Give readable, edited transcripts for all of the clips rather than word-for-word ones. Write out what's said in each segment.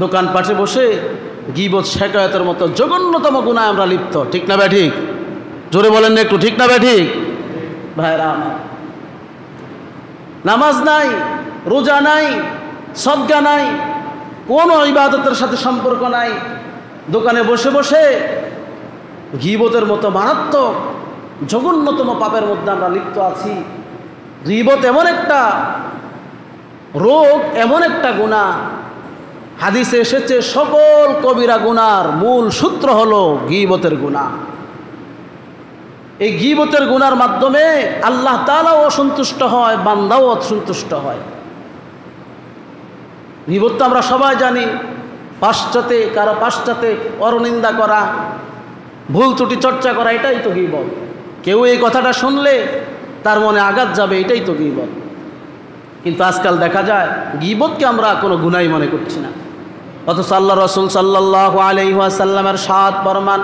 দোকানপাটে বসে গীবত শেকায়তের মতো জঘন্যতম গুনাহে আমরা লিপ্ত। ঠিক না ভাই? ঠিক জোরে বলেন না একটু, ঠিক না ভাই? ঠিক ভাইরা আমার, নামাজ নাই, রোজা নাই, সদকা নাই, কোনো ইবাদতের সাথে সম্পর্ক নাই, দোকানে বসে বসে গীবতের মতো মারাত্মক জঘন্যতম পাপের মধ্যে আমরা লিপ্ত আছি। গীবত এমন একটা রোগ, এমন একটা গুনাহ, হাদিসে এসেছে সকল কবিরা গুনার মূল সূত্র হলো গীবতের গুনাহ। এই গীবতের গুনার মাধ্যমে আল্লাহ তাআলাও অসন্তুষ্ট হয়, বান্দাও অসন্তুষ্ট হয়। গীবত তো আমরা সবাই জানি, পাশ্চাতে কারো পাশ্চাতে অরনিন্দা করা, ভুল ত্রুটি চর্চা করা, এটাই তো গীবত। কেউ এই কথাটা শুনলে তার মনে আঘাত যাবে, এটাই তো গীবত। কিন্তু আজকাল দেখা যায় গীবতকে আমরা কোনো গুনাহই মনে করছি না, অথচ আল্লাহ রাসূল সাল্লাল্লাহু আলাইহি ওয়াসাল্লামের সাত ফরমান,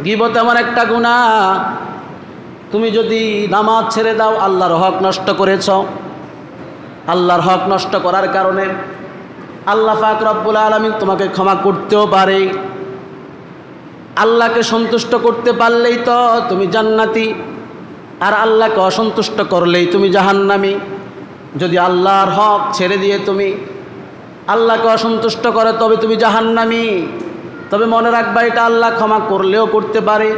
গীবত এমন একটা গুনাহ, তুমি যদি নামাজ ছেড়ে দাও আল্লাহর হক নষ্ট করেছ। আল্লাহর হক নষ্ট করার কারণে আল্লাহ পাক রব্বুল আলামিন তোমাকে ক্ষমা করতেও পারে। আল্লাহকে সন্তুষ্ট করতে পারলেই তো তুমি জান্নাতি, আর আল্লাহকে অসন্তুষ্ট করলেই তুমি জাহান্নামী। যদি আল্লাহর হক ছেড়ে দিয়ে তুমি আল্লাহকে অসন্তুষ্ট করে তবে তুমি জাহান্নামী। তবে মনে রাখবা, এটা আল্লাহ ক্ষমা করলেও করতে পারে,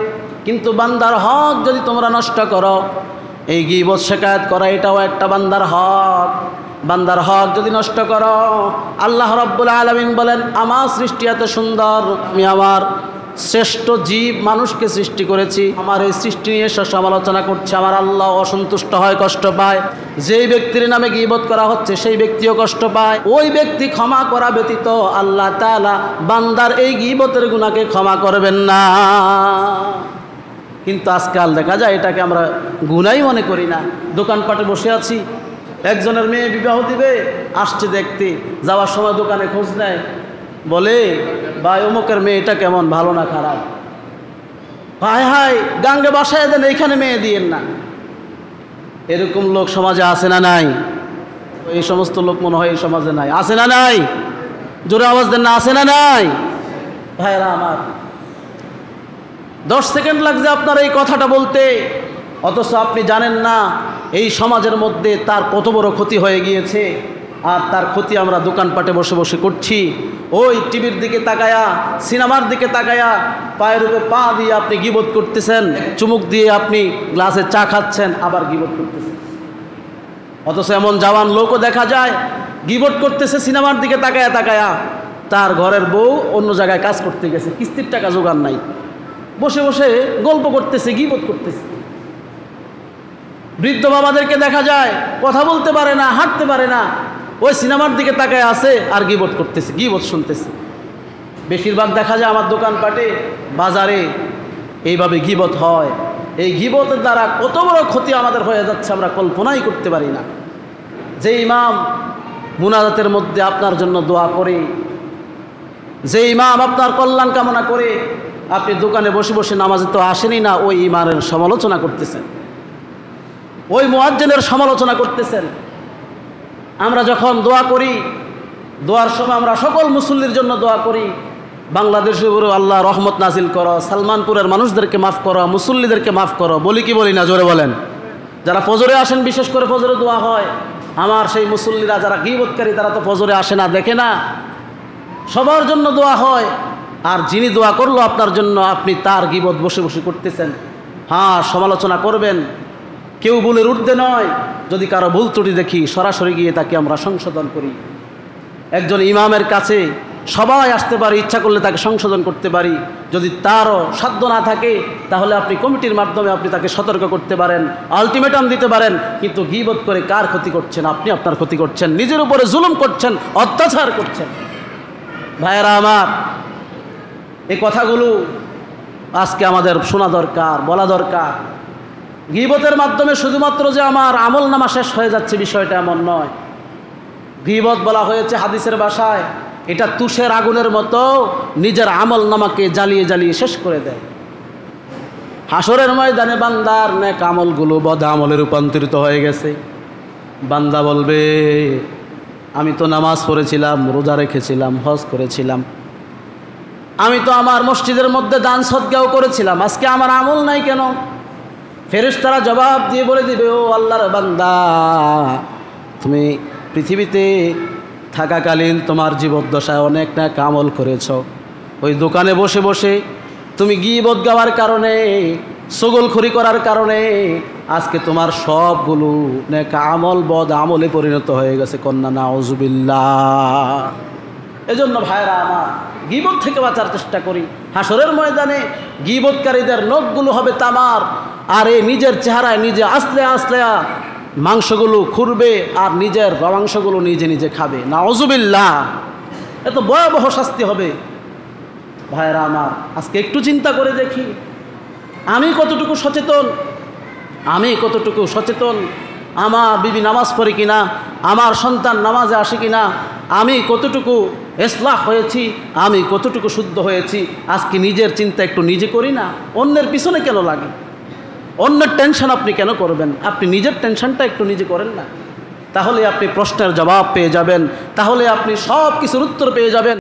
কিন্তু বান্দার হক যদি তোমরা নষ্ট করো, এই গীবত শেকায়েত করা এটাও একটা বান্দার হক। বান্দার হক যদি নষ্ট করো, আল্লাহ রাব্বুল আলামিন বলেন, আমার সৃষ্টি এত সুন্দর, আমি আমার শ্রেষ্ঠ জীব মানুষকে সৃষ্টি করেছি, আমার এই সৃষ্টি নিয়ে সমালোচনা করছে, আমার আল্লাহ অসন্তুষ্ট হয়, কষ্ট পায়। যেই ব্যক্তির নামে গীবত করা হচ্ছে সেই ব্যক্তিও কষ্ট পায়। ওই ব্যক্তি ক্ষমা করা ব্যতীত আল্লাহ তাআলা বান্দার এই গীবতের গুনাহকে ক্ষমা করবেন না। কিন্তু আজকাল দেখা যায় এটাকে আমরা গুনাহই মনে করি না। দোকানপাটে বসে আছি, একজনের মেয়ে বিবাহ দিবে, আসছে দেখতে, যাওয়ার সময় দোকানে খোঁজ নেয়, বলে ভাই অমুকের মেয়েটা কেমন, ভালো না খারাপ? হায় হায়, গাঙ্গে বাসায় দেন, এইখানে মেয়ে দিয়েন না। এরকম লোক সমাজে আছে না নাই? এই সমস্ত লোক মনে হয় এই সমাজে নাই, আছে না নাই? জোরে আওয়াজ দেন না, আছে না নাই? ভাইরা আমার, 10 সেকেন্ড লাগছে আপনার এই কথাটা বলতে, অথচ আপনি জানেন না এই সমাজের মধ্যে তার কত বড় ক্ষতি হয়ে গিয়েছে। আর তার ক্ষতি আমরা দোকানপাটে বসে বসে করছি। ওই টিভির দিকে তাকায়া, সিনেমার দিকে তাকায়া, পায়ের উপরে পা দিয়ে আপনি গীবত করতেছেন, চুমুক দিয়ে আপনি গ্লাসে চা খাচ্ছেন, আবার গীবত করতেছেন। অথচ এমন জওয়ান লোকও দেখা যায় গীবত করতেছে সিনেমার দিকে তাকায়া তাকায়া, তার ঘরের বউ অন্য জায়গায় কাজ করতে গেছে, কিস্তির টাকা জোগাড় নাই, বসে বসে গল্প করতেছে, গীবত করতেছে। বৃদ্ধ বাবাদেরকে দেখা যায় কথা বলতে পারে না, হাঁটতে পারে না, ওই সিনেমার দিকে তাকায় আছে আর গীবত করতেছে, গীবত শুনতেছে। বেশিরভাগ দেখা যায় আমার দোকানপাটে, বাজারে এইভাবে গীবত হয়। এই গীবতের দ্বারা কত বড় ক্ষতি আমাদের হয়ে যাচ্ছে আমরা কল্পনাই করতে পারি না। যে ইমাম মুনাজাতের মধ্যে আপনার জন্য দোয়া করে, যে ইমাম আপনার কল্যাণ কামনা করে, আপনি দোকানে বসে বসে নামাজে তো আসেনই না, ওই ইমামের সমালোচনা করতেছেন, ওই মুয়াজ্জিনের সমালোচনা করতেছেন। আমরা যখন দোয়া করি, দোয়ার সময় আমরা সকল মুসল্লির জন্য দোয়া করি, বাংলাদেশের উপরে আল্লাহ রহমত নাজিল করো, সালমানপুরের মানুষদেরকে মাফ করো, মুসল্লিদেরকে মাফ করো, বলি কি বলি না? জোরে বলেন। যারা ফজরে আসেন, বিশেষ করে ফজরে দোয়া হয়, আমার সেই মুসল্লিরা যারা গীবতকারী তারা তো ফজরে আসে না, দেখে না, সবার জন্য দোয়া হয়। আর যিনি দোয়া করলো আপনার জন্য, আপনি তার গীবত বসে বসে করতেছেন। হ্যাঁ, সমালোচনা করবেন, কেউ ভুলের ঊর্ধ্বে নয়। যদি কারো ভুল ত্রুটি দেখি, সরাসরি গিয়ে তাকে আমরা সংশোধন করি। একজন ইমামের কাছে সবাই আসতে পারে, ইচ্ছা করলে তাকে সংশোধন করতে পারি। যদি তারও সাধ্য না থাকে, তাহলে আপনি কমিটির মাধ্যমে আপনি তাকে সতর্ক করতে পারেন, আলটিমেটাম দিতে পারেন। কিন্তু গীবত করে কার ক্ষতি করছেন? আপনি আপনার ক্ষতি করছেন, নিজের উপরে জুলুম করছেন, অত্যাচার করছেন। ভাইয়েরা আমার, এই কথাগুলো আজকে আমাদের শোনা দরকার, বলা দরকার। গীবতের মাধ্যমে শুধুমাত্র যে আমার আমল নামা শেষ হয়ে যাচ্ছে, বিষয়টা এমন নয়। গীবত বলা হয়েছে হাদিসের ভাষায়, এটা তুষের আগুনের মতো নিজের আমল নামাকে জ্বালিয়ে জ্বালিয়ে শেষ করে দেয়। হাসরের ময়দানে বান্দার নেক আমলগুলো বদ আমলে রূপান্তরিত হয়ে গেছে। বান্দা বলবে, আমি তো নামাজ পড়েছিলাম, রোজা রেখেছিলাম, হজ করেছিলাম, আমি তো আমার মসজিদের মধ্যে দান সদকাও করেছিলাম, আজকে আমার আমল নাই কেন? ফেরেশতারা জবাব দিয়ে বলে দিবে, ও আল্লাহর বান্দা, তুমি পৃথিবীতে থাকাকালীন তোমার জীবদ্দশায় অনেক না আমল করেছ। ওই দোকানে বসে বসে তুমি গীবত গাওয়ার কারণে, ছগলখড়ি করার কারণে আজকে তোমার সবগুলো নেক আমল বদ আমলে পরিণত হয়ে গেছে। কন্যা নাউজুবিল্লাহ। এজন্য ভাইরা আমার, গীবত থেকে বাঁচার চেষ্টা করি। হাসরের ময়দানে গীবতকারীদের নখগুলো হবে তামার, আর এই নিজের চেহারায় নিজে আসলে আসলে মাংসগুলো খুঁড়বে আর নিজের মাংসগুলো নিজে নিজে খাবে। নাউজুবিল্লাহ। এত ভয়াবহ শাস্তি হবে। ভাইরা আমার, আজকে একটু চিন্তা করে দেখি, আমি কতটুকু সচেতন, আমার বিবি নামাজ পড়ে কিনা, আমার সন্তান নামাজে আসে কিনা, আমি কতটুকু ইসলাহ হয়েছি, আমি কতটুকু শুদ্ধ হয়েছি। আজকে নিজের চিন্তা একটু নিজে করি না? অন্যের পিছনে কেন লাগে? অন্যের টেনশন আপনি কেন করবেন? আপনি নিজের টেনশনটা একটু নিজে করেন না? তাহলে আপনি প্রশ্নের জবাব পেয়ে যাবেন, তাহলে আপনি সব কিছুর উত্তর পেয়ে যাবেন।